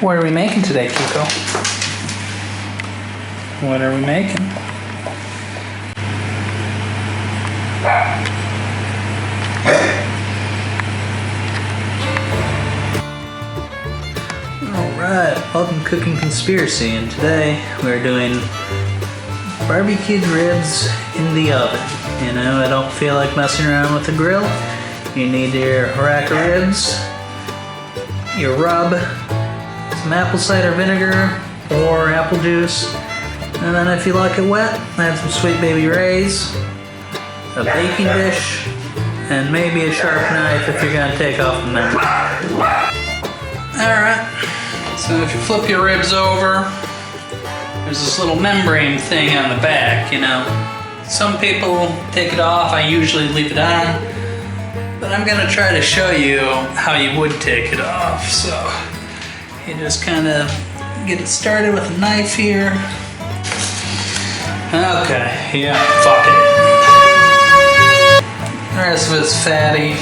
What are we making today, Kiko? What are we making? Alright, welcome to Cooking Conspiracy, and today we're doing barbecued ribs in the oven. You know, I don't feel like messing around with the grill. You need your rack of ribs, your rub, some apple cider vinegar or apple juice, and then if you like it wet, add some Sweet Baby Ray's, a baking dish, and maybe a sharp knife if you're gonna take off the membrane. Alright, so if you flip your ribs over, there's this little membrane thing on the back, you know. Some people take it off, I usually leave it on, but I'm gonna try to show you how you would take it off. So you just kind of get it started with a knife here. Okay, yeah, fuck it. The rest of it's fatty.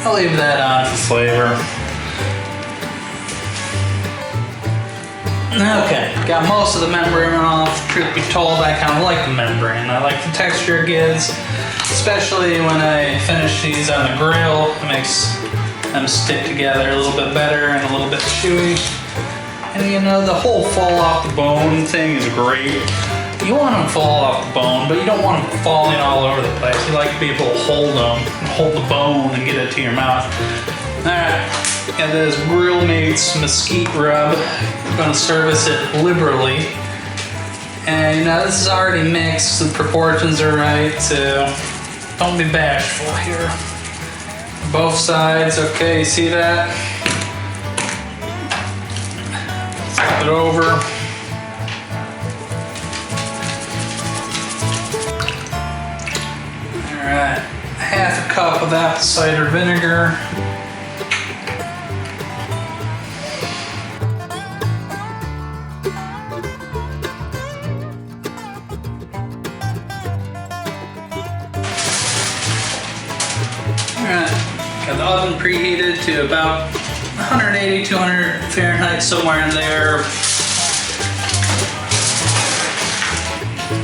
I'll leave that on for flavor. Okay, got most of the membrane off. Truth be told, I kind of like the membrane. I like the texture it gives, especially when I finish these on the grill. It makes them stick together a little bit better and a little bit chewy. And you know, the whole fall off the bone thing is great. You want them to fall off the bone, but you don't want them falling all over the place. You like to be able to hold them, hold the bone and get it to your mouth. Alright, got this Grill Mates mesquite rub. I'm going to service it liberally. And you know, this is already mixed, the proportions are right, so don't be bashful here. Both sides, okay, you see that? Flip it over. Alright, half a cup of apple cider vinegar. Alright, got the oven preheated to about 180, 200 Fahrenheit, somewhere in there.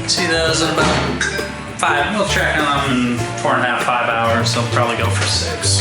See those in about 5, we'll check on them in 4.5, 5 hours, they'll probably go for 6.